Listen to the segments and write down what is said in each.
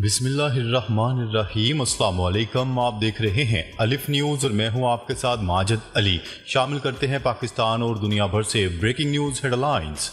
بسم اللہ الرحمن الرحیم۔ السلام علیکم، آپ دیکھ رہے ہیں الف نیوز اور میں ہوں آپ کے ساتھ ماجد علی۔ شامل کرتے ہیں پاکستان اور دنیا بھر سے breaking news headlines.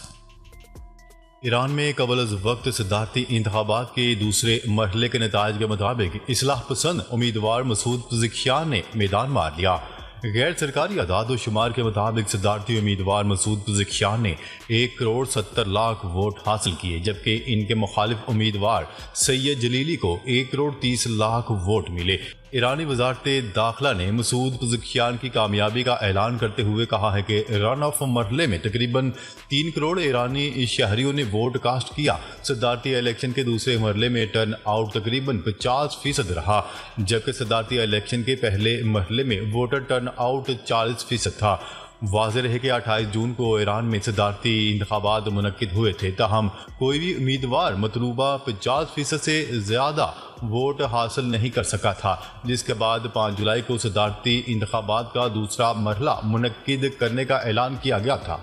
Iran میں قبل از وقت صدارتی انتخابات کے دوسرے مرحلے کے نتائج کے مطابق اصلاح پسند امیدوار مسعود پزشکیان نے میدان مار لیا۔ غیر سرکاری اعداد و شمار کے مطابق صدارتی امیدوار مسعود پزشکیان نے 1,70,00,000 ووٹ حاصل کیے، جبکہ ان کے مخالف امیدوار سید جلیلی کو 1,30,00,000 ووٹ ملے۔ ایرانی وزارت داخلہ نے مسعود پزشکیان کی کامیابی کا اعلان کرتے ہوئے کہا ہے کہ رن آف مرحلے میں تقریباً 3 کروڑ ایرانی شہریوں نے ووٹ کاسٹ کیا۔ صدارتی الیکشن کے دوسرے مرحلے میں ٹرن آؤٹ تقریباً 50% رہا، جبکہ صدارتی الیکشن کے پہلے مرحلے میں ووٹر ٹرن آؤٹ 40% تھا۔ واضح رہے کہ 28 جون کو ایران میں صدارتی انتخابات منعقد ہوئے تھے، تاہم کوئی بھی امیدوار مطلوبہ 50% سے زیادہ ووٹ حاصل نہیں کر سکا تھا، جس کے بعد 5 جولائی کو صدارتی انتخابات کا دوسرا مرحلہ منعقد کرنے کا اعلان کیا گیا تھا۔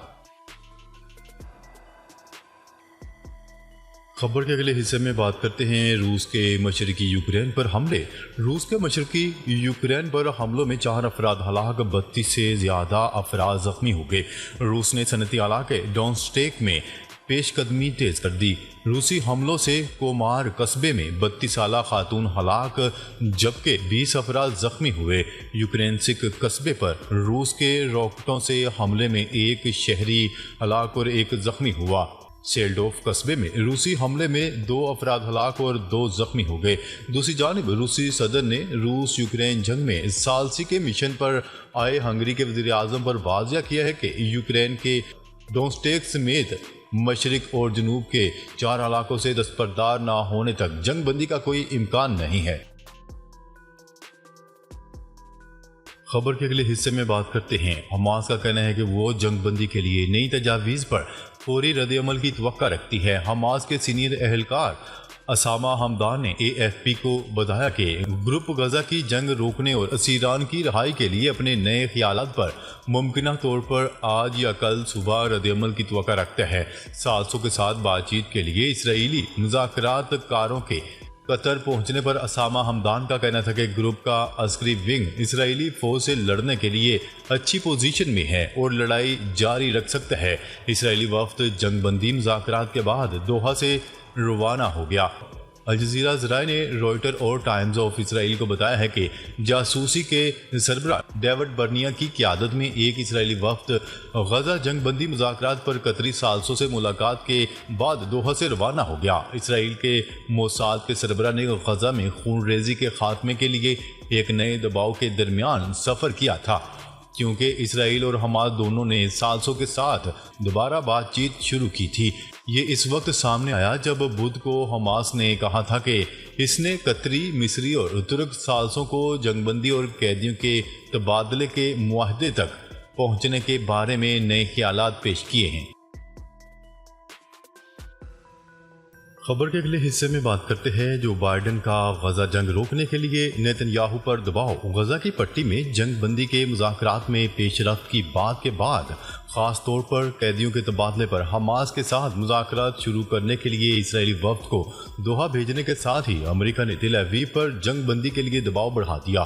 خبر کے اگلے حصے میں بات کرتے ہیں روس کے مشرقی یوکرین پر حملے۔ روس کے مشرقی یوکرین پر حملوں میں 4 افراد ہلاک، 32 سے زیادہ افراد زخمی ہو گئے۔ روس نے صنعتی علاقے ڈونسٹیک میں پیش قدمی تیز کر دی۔ روسی حملوں سے کومار قصبے میں 32 سالہ خاتون ہلاک جبکہ 20 افراد زخمی ہوئے۔ یوکرینسک قصبے پر روس کے راکٹوں سے حملے میں 1 شہری ہلاک اور 1 زخمی ہوا۔ سیلڈوف قصبے میں روسی حملے میں 2 افراد ہلاک اور 2 زخمی ہو گئے۔ دوسری جانب روسی صدر نے روس یوکرین جنگ میں ثالثی کے مشن پر آئے ہنگری کے وزیر اعظم پر واضح کیا ہے کہ یوکرین کے ڈونسٹیک سمیت مشرق اور جنوب کے 4 علاقوں سے دستبردار نہ ہونے تک جنگ بندی کا کوئی امکان نہیں ہے۔ خبر کے اگلے حصے میں بات کرتے ہیں۔ حماس کا کہنا ہے کہ وہ جنگ بندی کے لیے نئی تجاویز پر فوری رد عمل کی توقع رکھتی ہے۔ حماس کے سینئر اہلکار اسامہ حمدان نے AFP کو بتایا کہ گروپ غزہ کی جنگ روکنے اور اسیران کی رہائی کے لیے اپنے نئے خیالات پر ممکنہ طور پر آج یا کل صبح رد عمل کی توقع رکھتا ہے۔ سالسوں کے ساتھ بات چیت کے لیے اسرائیلی مذاکرات کاروں کے قطر پہنچنے پر اسامہ حمدان کا کہنا تھا کہ گروپ کا عسکری ونگ اسرائیلی فوج سے لڑنے کے لیے اچھی پوزیشن میں ہے اور لڑائی جاری رکھ سکتا ہے۔ اسرائیلی وفد جنگ بندی مذاکرات کے بعد دوحہ سے روانہ ہو گیا۔ الجزیرہ ذرائع نے روئٹر اور ٹائمز آف اسرائیل کو بتایا ہے کہ جاسوسی کے سربراہ ڈیوڈ برنیا کی قیادت میں ایک اسرائیلی وفد غزہ جنگ بندی مذاکرات پر قطری ثالثوں سے ملاقات کے بعد دوحہ سے روانہ ہو گیا۔ اسرائیل کے موساد کے سربراہ نے غزہ میں خون ریزی کے خاتمے کے لیے ایک نئے دباؤ کے درمیان سفر کیا تھا، کیونکہ اسرائیل اور حماس دونوں نے ثالثوں کے ساتھ دوبارہ بات چیت شروع کی تھی۔ یہ اس وقت سامنے آیا جب بدھ کو حماس نے کہا تھا کہ اس نے قطری، مصری اور ترک ثالثوں کو جنگ بندی اور قیدیوں کے تبادلے کے معاہدے تک پہنچنے کے بارے میں نئے خیالات پیش کیے ہیں۔ خبر کے اگلے حصے میں بات کرتے ہیں جو بائیڈن کا غزہ جنگ روکنے کے لیے نیتن یاہو پر دباؤ۔ غزہ کی پٹی میں جنگ بندی کے مذاکرات میں پیش رفت کی بات کے بعد خاص طور پر قیدیوں کے تبادلے پر حماس کے ساتھ مذاکرات شروع کرنے کے لیے اسرائیلی وفد کو دوحہ بھیجنے کے ساتھ ہی امریکہ نے تل ابیب پر جنگ بندی کے لیے دباؤ بڑھا دیا۔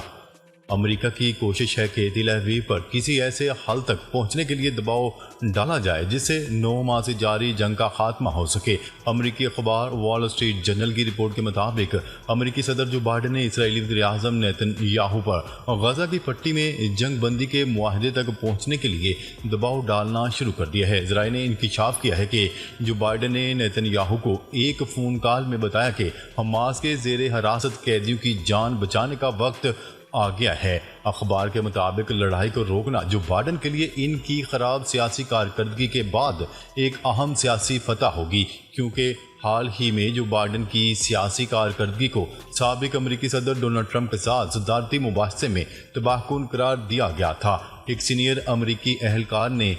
امریکہ کی کوشش ہے کہ تل ابیب پر کسی ایسے حل تک پہنچنے کے لیے دباؤ ڈالا جائے جس سے 9 ماہ سے جاری جنگ کا خاتمہ ہو سکے۔ امریکی اخبار وال اسٹریٹ جرنل کی رپورٹ کے مطابق امریکی صدر جو بائیڈن نے اسرائیلی وزیر اعظم نیتن یاہو پر غزہ کی پٹی میں جنگ بندی کے معاہدے تک پہنچنے کے لیے دباؤ ڈالنا شروع کر دیا ہے۔ ذرائع نے انکشاف کیا ہے کہ جو بائیڈن نے نیتن یاہو کو ایک فون کال میں بتایا کہ حماس کے زیر حراست قیدیوں کی جان بچانے کا وقت آ گیا ہے۔ اخبار کے مطابق لڑائی کو روکنا جو بائیڈن کے لیے ان کی خراب سیاسی کارکردگی کے بعد ایک اہم سیاسی فتح ہوگی، کیونکہ حال ہی میں جو بائیڈن کی سیاسی کارکردگی کو سابق امریکی صدر ڈونلڈ ٹرمپ کے ساتھ صدارتی مباحثے میں تباہ کن قرار دیا گیا تھا۔ ایک سینئر امریکی اہلکار نے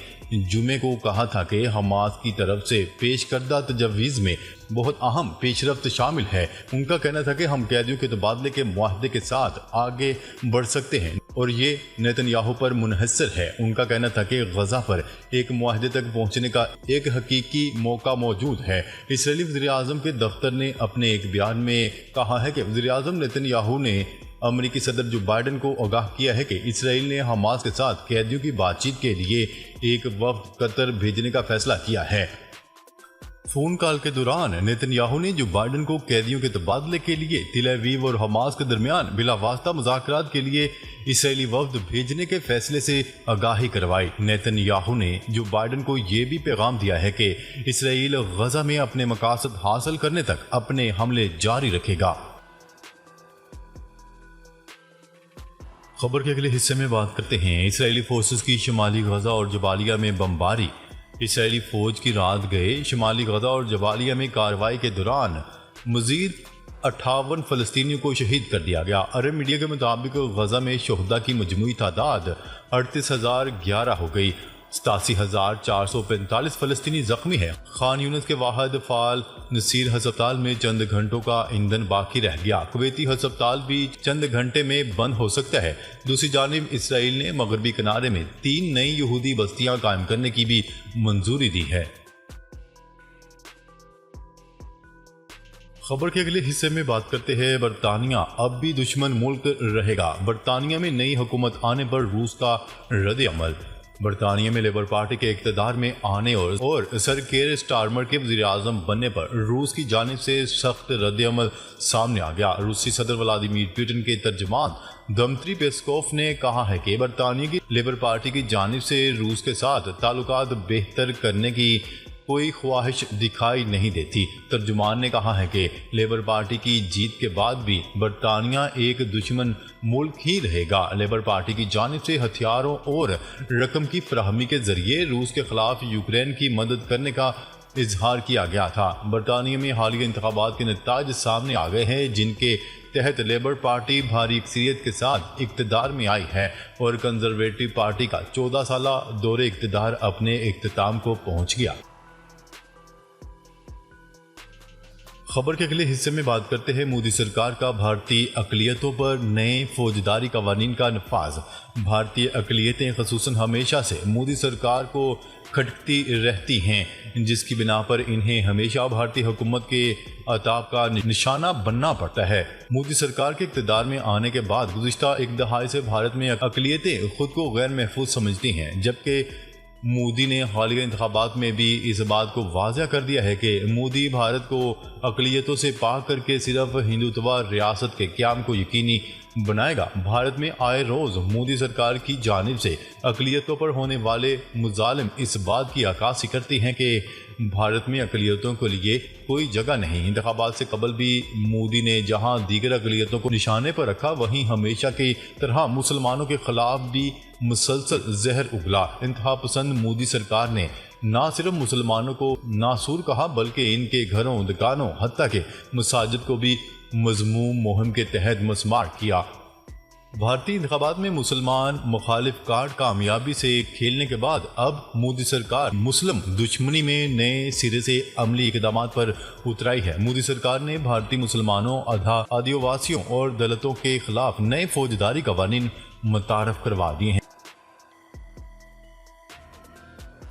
جمعے کو کہا تھا کہ حماس کی طرف سے پیش کردہ تجاویز میں بہت اہم پیش رفت شامل ہے۔ ان کا کہنا تھا کہ ہم قیدیوں کے تبادلے کے معاہدے کے ساتھ آگے بڑھ سکتے ہیں۔ اور یہ نیتن یاہو پر منحصر ہے۔ ان کا کہنا تھا کہ غزہ پر ایک معاہدے تک پہنچنے کا ایک حقیقی موقع موجود ہے۔ اسرائیلی وزیر اعظم کے دفتر نے اپنے ایک بیان میں کہا ہے کہ وزیر اعظم نیتن یاہو نے امریکی صدر جو بائیڈن کو آگاہ کیا ہے کہ اسرائیل نے حماس کے ساتھ قیدیوں کی بات چیت کے لیے ایک وفد قطر بھیجنے کا فیصلہ کیا ہے۔ فون کال کے دوران نیتن یاہو نے جو بائیڈن کو قیدیوں کے تبادلے کے لیے تل اویو اور حماس کے درمیان بلا واسطہ مذاکرات کے لیے اسرائیلی وفد بھیجنے کے فیصلے سے آگاہی کروائی۔ نیتن یاہو نے جو بائیڈن کو یہ بھی پیغام دیا ہے کہ اسرائیل غزہ میں اپنے مقاصد حاصل کرنے تک اپنے حملے جاری رکھے گا۔ خبر کے اگلے حصے میں بات کرتے ہیں اسرائیلی فورسز کی شمالی غزہ اور جبالیہ میں بمباری۔ اسرائیلی فوج کی رات گئے شمالی غزہ اور جبالیہ میں کارروائی کے دوران مزید 58 فلسطینیوں کو شہید کر دیا گیا۔ عرب میڈیا کے مطابق غزہ میں شہداء کی مجموعی تعداد 38,011 ہو گئی۔ 87,445 فلسطینی زخمی ہے۔ خان یونس کے واحد فعال نصیر ہسپتال میں چند گھنٹوں کا ایندھن باقی رہ گیا۔ کویتی ہسپتال بھی چند گھنٹے میں بند ہو سکتا ہے۔ دوسری جانب اسرائیل نے مغربی کنارے میں 3 نئی یہودی بستیاں قائم کرنے کی بھی منظوری دی ہے۔ خبر کے اگلے حصے میں بات کرتے ہیں برطانیہ اب بھی دشمن ملک رہے گا۔ برطانیہ میں نئی حکومت آنے پر روس کا رد عمل۔ برطانیہ میں لیبر پارٹی کے اقتدار میں آنے اور سر کیئر سٹارمر کے وزیر اعظم بننے پر روس کی جانب سے سخت رد عمل سامنے آ گیا۔ روسی صدر ولادیمیر پوٹن کے ترجمان دمتری پیسکوف نے کہا ہے کہ برطانیہ کی لیبر پارٹی کی جانب سے روس کے ساتھ تعلقات بہتر کرنے کی کوئی خواہش دکھائی نہیں دیتی۔ ترجمان نے کہا ہے کہ لیبر پارٹی کی جیت کے بعد بھی برطانیہ ایک دشمن ملک ہی رہے گا۔ لیبر پارٹی کی جانب سے ہتھیاروں اور رقم کی فراہمی کے ذریعے روس کے خلاف یوکرین کی مدد کرنے کا اظہار کیا گیا تھا۔ برطانیہ میں حالیہ انتخابات کے نتائج سامنے آ گئے ہیں جن کے تحت لیبر پارٹی بھاری اکثریت کے ساتھ اقتدار میں آئی ہے اور کنزرویٹو پارٹی کا 14 سالہ دور اقتدار اپنے اختتام کو پہنچ گیا۔ خبر کے اگلے حصے میں بات کرتے ہیں مودی سرکار کا بھارتی اقلیتوں پر نئے فوجداری قوانین کا نفاذ۔ بھارتی اقلیتیں خصوصاً ہمیشہ سے مودی سرکار کو کھٹکتی رہتی ہیں جس کی بنا پر انہیں ہمیشہ بھارتی حکومت کے عتاب کا نشانہ بننا پڑتا ہے۔ مودی سرکار کے اقتدار میں آنے کے بعد گزشتہ ایک دہائی سے بھارت میں اقلیتیں خود کو غیر محفوظ سمجھتی ہیں، جبکہ مودی نے حالیہ انتخابات میں بھی اس بات کو واضح کر دیا ہے کہ مودی بھارت کو اقلیتوں سے پاک کر کے صرف ہندوتوا ریاست کے قیام کو یقینی بنائے گا۔ بھارت میں آئے روز مودی سرکار کی جانب سے اقلیتوں پر ہونے والے مظالم اس بات کی عکاسی کرتی ہیں کہ بھارت میں اقلیتوں کے لیے کوئی جگہ نہیں۔ انتخابات سے قبل بھی مودی نے جہاں دیگر اقلیتوں کو نشانے پر رکھا وہیں ہمیشہ کی طرح مسلمانوں کے خلاف بھی مسلسل زہر اگلا۔ انتہا پسند مودی سرکار نے نہ صرف مسلمانوں کو ناسور کہا بلکہ ان کے گھروں، دکانوں، حتیٰ کہ مساجد کو بھی مذموم مہم کے تحت مسمار کیا۔ بھارتی انتخابات میں مسلمان مخالف کارڈ کامیابی سے کھیلنے کے بعد اب مودی سرکار مسلم دشمنی میں نئے سرے سے عملی اقدامات پر اترائی ہے۔ مودی سرکار نے بھارتی مسلمانوں، آدیواسیوں اور دلتوں کے خلاف نئے فوجداری قوانین متعارف کروا دیے ہیں۔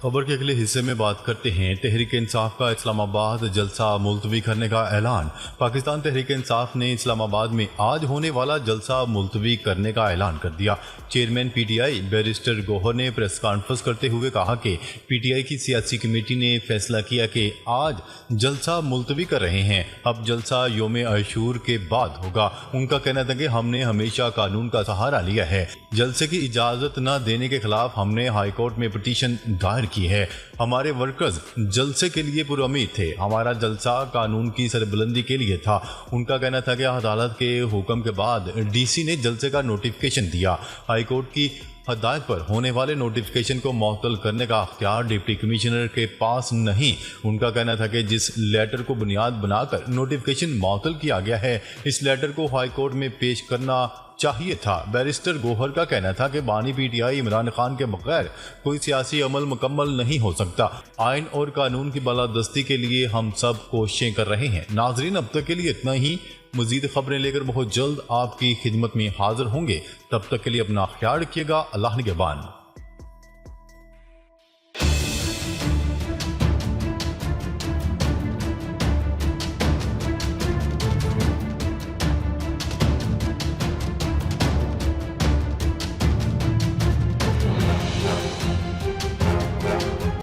خبر کے اگلے حصے میں بات کرتے ہیں تحریک انصاف کا اسلام آباد جلسہ ملتوی کرنے کا اعلان۔ پاکستان تحریک انصاف نے اسلام آباد میں آج ہونے والا جلسہ ملتوی کرنے کا اعلان کر دیا۔ Chairman P T I barrister Gohar نے پریس کانفرنس کرتے ہوئے کہا کہ پی ٹی آئی کی سیاسی کمیٹی نے فیصلہ کیا کہ آج جلسہ ملتوی کر رہے ہیں، اب جلسہ یوم عاشور کے بعد ہوگا۔ ان کا کہنا تھا کہ ہم نے ہمیشہ قانون کا سہارا لیا ہے، جلسے کی اجازت نہ دینے کے خلاف ہم نے ہائی کورٹ میں پٹیشن دائر کی ہے۔ ہمارے ورکرز جلسے کے لیے پر امید تھے، ہمارا جلسہ قانون کی سربلندی کے لیے تھا۔ ان کا کہنا تھا کہ عدالت کے حکم کے بعد ڈی سی نے جلسے کا نوٹیفیکیشن دیا۔ ہائی کورٹ کی ہدایت پر ہونے والے نوٹیفیکیشن کو معطل کرنے کا اختیار ڈپٹی کمشنر کے پاس نہیں۔ ان کا کہنا تھا کہ جس لیٹر کو بنیاد بنا کر نوٹیفیکیشن معطل کیا گیا ہے، اس لیٹر کو ہائی کورٹ میں پیش کرنا چاہیے تھا۔ بیرسٹر گوہر کا کہنا تھا کہ بانی پی ٹی آئی عمران خان کے بغیر کوئی سیاسی عمل مکمل نہیں ہو سکتا۔ آئین اور قانون کی بالادستی کے لیے ہم سب کوششیں کر رہے ہیں۔ ناظرین، اب تک کے لیے اتنا ہی۔ مزید خبریں لے کر بہت جلد آپ کی خدمت میں حاضر ہوں گے۔ تب تک کے لیے اپنا خیال رکھیے گا۔ اللہ نگہبان۔